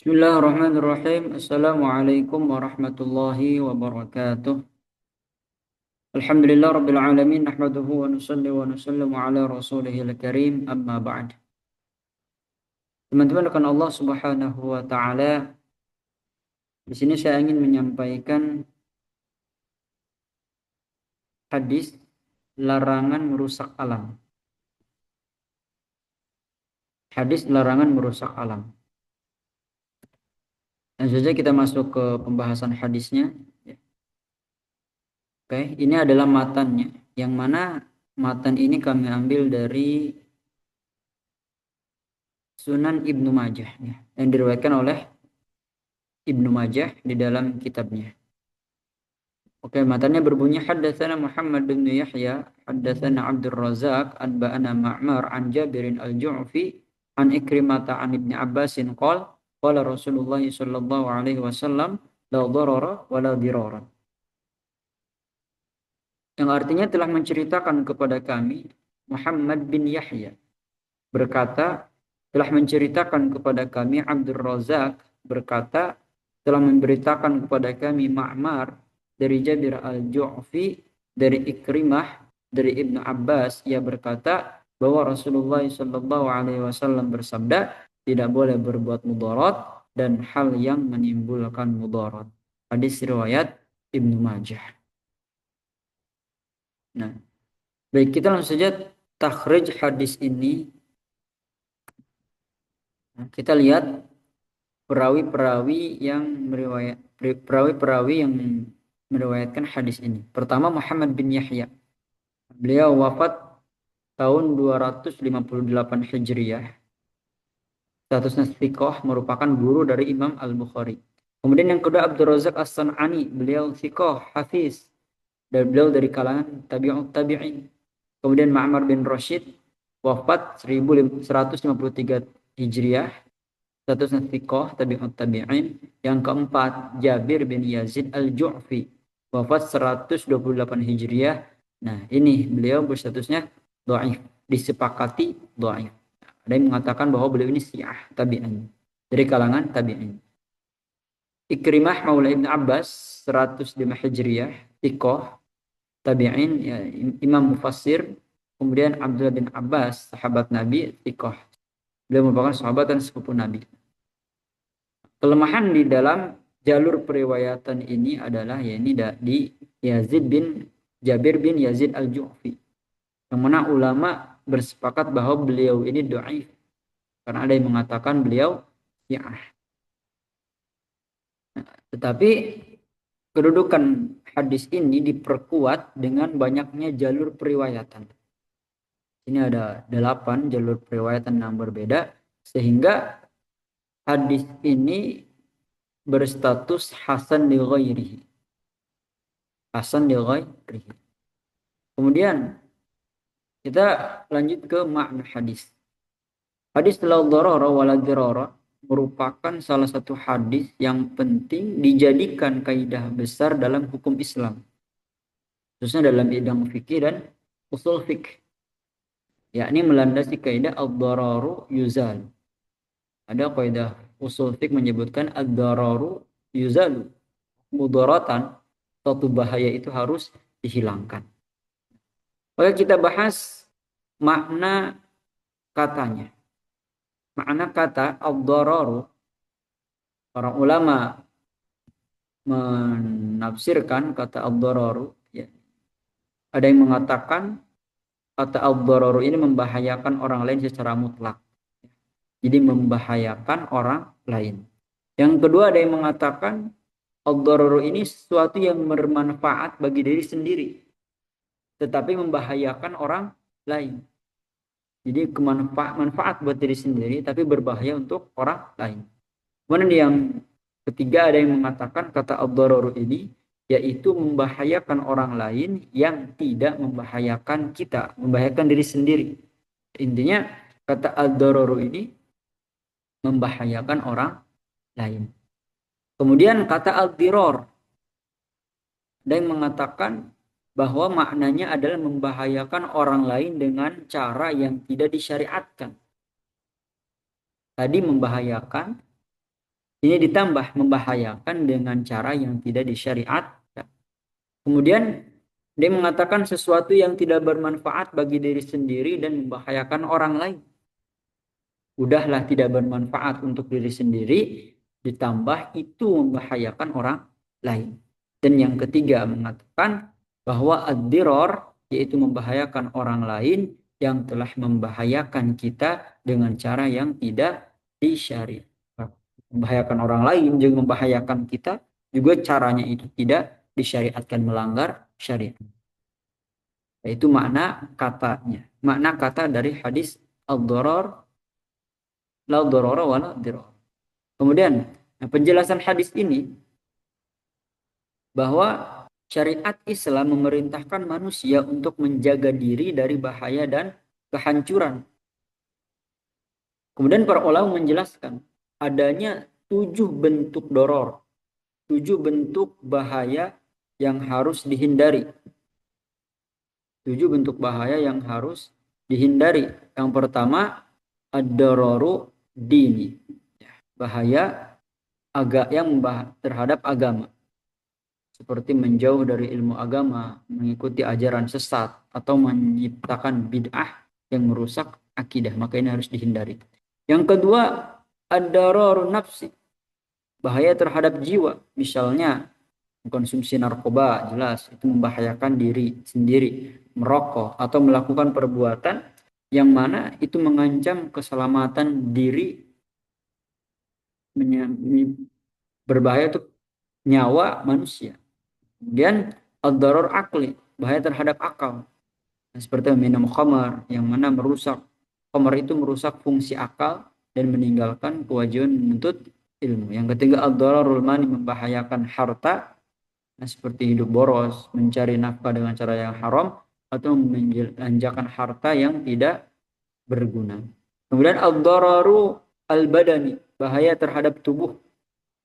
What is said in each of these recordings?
Bismillahirrahmanirrahim. Assalamualaikum warahmatullahi wabarakatuh. Alhamdulillah rabbil alamin. Nahmaduhu wa nusalli wa nusallimu ala rasulihil karim. Amma ba'd. Teman-teman rekan Allah Subhanahu wa taala, di sini saya ingin menyampaikan hadis larangan merusak alam. Hadis larangan merusak alam. Langsung saja kita masuk ke pembahasan hadisnya. Oke, ini adalah matannya. Yang mana matan ini kami ambil dari Sunan Ibnu Majah ya, yang diriwayatkan oleh Ibnu Majah di dalam kitabnya. Oke, matanya berbunyi haddatsana Muhammad bin Yahya, haddatsana Abdul Razak, anba'ana Ma'mar an Jabirin al-Ju'fi an Ikrimah an Ibnu Abbasin qala Rasulullah sallallahu alaihi wasallam la darara wa la dirara. Yang artinya telah menceritakan kepada kami Muhammad bin Yahya berkata, telah menceritakan kepada kami Abdul Razak berkata, telah memberitakan kepada kami Ma'mar dari Jabir al-Ju'fi dari Ikrimah dari Ibnu Abbas, ia berkata bahwa Rasulullah sallallahu alaihi wasallam bersabda, tidak boleh berbuat mudarat dan hal yang menimbulkan mudarat. Hadis riwayat Ibnu Majah. Nah, baik, kita langsung saja takhrij hadis ini. Kita lihat perawi-perawi yang meriwayatkan hadis ini. Pertama Muhammad bin Yahya. Beliau wafat tahun 258 Hijriah. Statusnya thiqah, merupakan guru dari Imam Al-Bukhari. Kemudian yang kedua Abdul Razak As-San'ani. Beliau thiqah, hafiz. Dan beliau dari kalangan tabi'in. Kemudian Ma'mar bin Rashid wafat 1153 Hijriah. Statusnya thiqah, tabi'in. Yang keempat Jabir bin Yazid al-Ju'fi, wafat 128 Hijriah. Nah, ini beliau berstatusnya dhaif, disepakati dhaif. Ada yang mengatakan bahwa beliau ini syiah tabi'in, dari kalangan tabi'in. Ikrimah maula Ibn Abbas 105 Hijriah, thiqah, tabi'in, ya, imam mufassir. Kemudian Abdullah bin Abbas, sahabat Nabi, thiqah. Beliau merupakan sahabat dan sepupu Nabi. Kelemahan di dalam jalur periwayatan ini adalah yakni di Jabir bin Yazid al-Ju'fi. Yang mana ulama bersepakat bahwa beliau ini dhaif karena ada yang mengatakan beliau syiah. Tetapi kedudukan hadis ini diperkuat dengan banyaknya jalur periwayatan. Ini ada 8 jalur periwayatan yang berbeda sehingga hadis ini berstatus hasan li ghairihi. Hasan li ghairihi. Kemudian kita lanjut ke makna hadis. Hadis la darara wa la dirara merupakan salah satu hadis yang penting dijadikan kaidah besar dalam hukum Islam. Khususnya dalam bidang fikih dan usul fikih. Yakni melandasi kaidah ad-dararu yuzal. Ada kaidah usul fiqh menyebutkan ad-dararu yuzalu. Mudaratan, suatu bahaya itu harus dihilangkan. Oke, kita bahas makna katanya. Makna kata ad-dararu, para ulama menafsirkan kata ad-dararu, ya. Ada yang mengatakan kata ad-dararu ini membahayakan orang lain secara mutlak. Jadi membahayakan orang lain. Yang kedua ada yang mengatakan ad-dararu ini sesuatu yang bermanfaat bagi diri sendiri, tetapi membahayakan orang lain. Jadi manfaat buat diri sendiri, tapi berbahaya untuk orang lain. Kemudian yang ketiga ada yang mengatakan kata ad-dararu ini yaitu membahayakan orang lain yang tidak membahayakan kita, membahayakan diri sendiri. Intinya kata ad-dararu ini membahayakan orang lain. Kemudian kata al-dirar, ada yang mengatakan bahwa maknanya adalah membahayakan orang lain dengan cara yang tidak disyariatkan. Tadi membahayakan Ini ditambah membahayakan dengan cara yang tidak disyariatkan. Kemudian dia mengatakan sesuatu yang tidak bermanfaat bagi diri sendiri dan membahayakan orang lain. Udahlah tidak bermanfaat untuk diri sendiri, ditambah itu membahayakan orang lain. Dan yang ketiga mengatakan bahwa ad-dirar, yaitu membahayakan orang lain yang telah membahayakan kita dengan cara yang tidak disyariatkan. Membahayakan orang lain juga membahayakan kita, juga caranya itu tidak disyariatkan, melanggar syariat. Itu makna katanya. Makna kata dari hadis ad-darar la darara wa la dirar. Kemudian penjelasan hadis ini bahwa syariat Islam memerintahkan manusia untuk menjaga diri dari bahaya dan kehancuran. Kemudian para ulama menjelaskan adanya 7 bentuk doror, 7 bentuk bahaya yang harus dihindari. 7 bentuk bahaya yang harus dihindari. Yang pertama, ad-dararu dini. Bahaya yang terhadap agama. Seperti menjauh dari ilmu agama, mengikuti ajaran sesat, atau menciptakan bid'ah yang merusak akidah. Maka ini harus dihindari. Yang kedua, ad-dararun nafsi. Bahaya terhadap jiwa. Misalnya, mengkonsumsi narkoba, jelas. Itu membahayakan diri sendiri. Merokok, atau melakukan perbuatan yang mana itu mengancam keselamatan diri, berbahaya untuk nyawa manusia. Kemudian ad-darar akli, bahaya terhadap akal. Seperti minum khamar yang mana khamar itu merusak fungsi akal dan meninggalkan kewajiban menuntut ilmu. Yang ketiga ad-dararul mani, membahayakan harta. Seperti hidup boros, mencari nafkah dengan cara yang haram, atau menjanjakan harta yang tidak berguna. Kemudian ad-dararu al-badani, bahaya terhadap tubuh.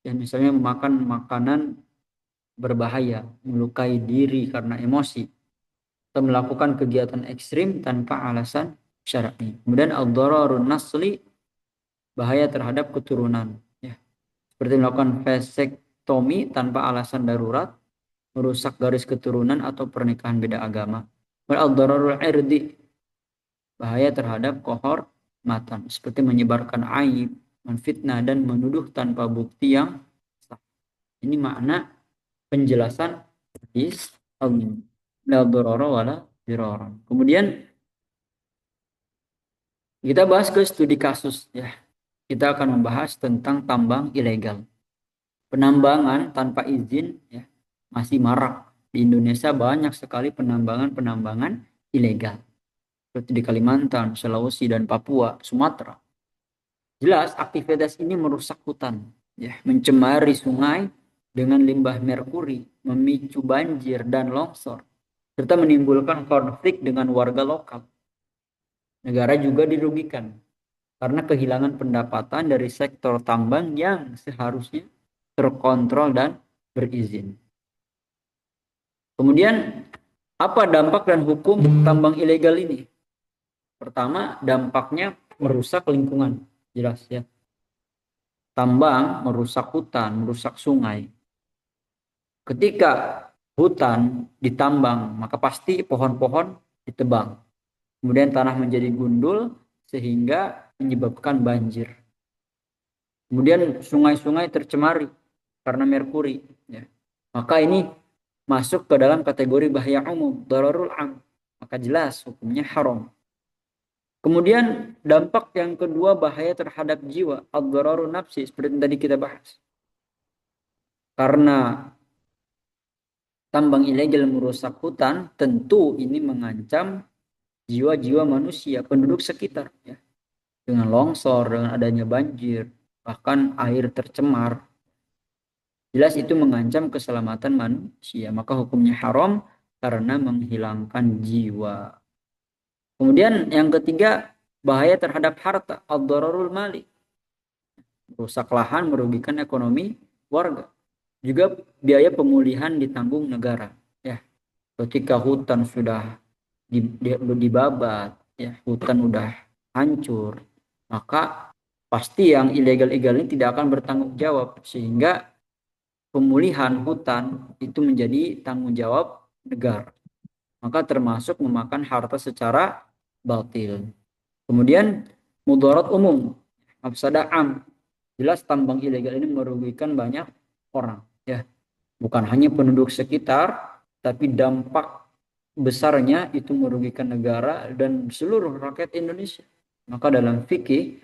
Yang misalnya memakan makanan berbahaya, melukai diri karena emosi, atau melakukan kegiatan ekstrim tanpa alasan syar'i. Kemudian ad-dararun nasli, bahaya terhadap keturunan, ya. Seperti melakukan vasektomi tanpa alasan darurat, merusak garis keturunan atau pernikahan beda agama. Ad-dararul irdi, bahaya terhadap kehormatan, seperti menyebarkan aib, menfitnah dan menuduh tanpa bukti yang sah. Ini makna penjelasan hadis la darara wala dirara. Kemudian kita bahas ke studi kasus, ya. Kita akan membahas tentang tambang ilegal. Penambangan tanpa izin, ya, masih marak. Di Indonesia banyak sekali penambangan ilegal. Seperti di Kalimantan, Sulawesi dan Papua, Sumatera. Jelas aktivitas ini merusak hutan, ya, mencemari sungai dengan limbah merkuri, memicu banjir dan longsor, serta menimbulkan konflik dengan warga lokal. Negara juga dirugikan karena kehilangan pendapatan dari sektor tambang yang seharusnya terkontrol dan berizin. Kemudian, apa dampak dan hukum tambang ilegal ini? Pertama, dampaknya merusak lingkungan, jelas, ya. Tambang merusak hutan, merusak sungai. Ketika hutan ditambang, maka pasti pohon-pohon ditebang. Kemudian tanah menjadi gundul sehingga menyebabkan banjir. Kemudian sungai-sungai tercemari karena merkuri, ya. Maka ini masuk ke dalam kategori bahaya umum, dararul am. Maka jelas hukumnya haram. Kemudian dampak yang kedua, bahaya terhadap jiwa, ad-dararun nafsi, seperti yang tadi kita bahas. Karena tambang ilegal merusak hutan, tentu ini mengancam jiwa-jiwa manusia, penduduk sekitar, ya. Dengan longsor, dengan adanya banjir, bahkan air tercemar. Jelas itu mengancam keselamatan manusia, maka hukumnya haram karena menghilangkan jiwa. Kemudian yang ketiga, bahaya terhadap harta, ad-dararul mali. Rusak lahan, merugikan ekonomi warga. Juga biaya pemulihan ditanggung negara, ya. Ketika hutan sudah dibabat, ya, hutan udah hancur, maka pasti yang ilegal-ilegal ini tidak akan bertanggung jawab, sehingga pemulihan hutan itu menjadi tanggung jawab negara. Maka termasuk memakan harta secara batil. Kemudian mudarat umum, mafsadah am. Jelas tambang ilegal ini merugikan banyak orang, ya. Bukan hanya penduduk sekitar, tapi dampak besarnya itu merugikan negara dan seluruh rakyat Indonesia. Maka dalam fikih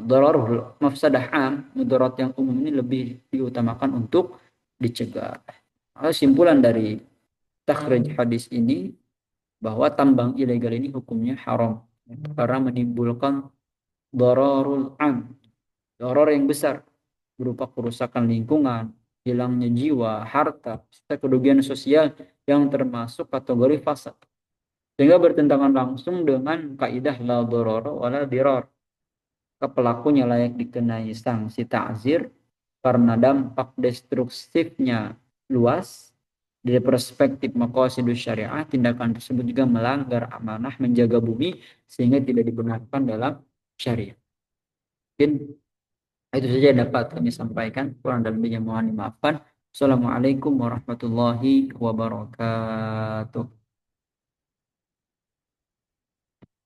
dararul mafsadah am, mudarat yang umum ini lebih diutamakan untuk dicegah. Simpulan dari takhrij hadis ini bahwa tambang ilegal ini hukumnya haram karena menimbulkan dararul am, darar yang besar berupa kerusakan lingkungan, hilangnya jiwa, harta, serta kerugian sosial yang termasuk kategori fasad. Sehingga bertentangan langsung dengan kaidah la darara wala dirar. Pelakunya layak dikenai sanksi ta'zir karena dampak destruktifnya luas. Dari perspektif maqasidus syariah, tindakan tersebut juga melanggar amanah menjaga bumi sehingga tidak dibenarkan dalam syariat. Mungkin itu saja dapat kami sampaikan. Kurang dan lebihnya mohon dimaafkan. Assalamualaikum warahmatullahi wabarakatuh.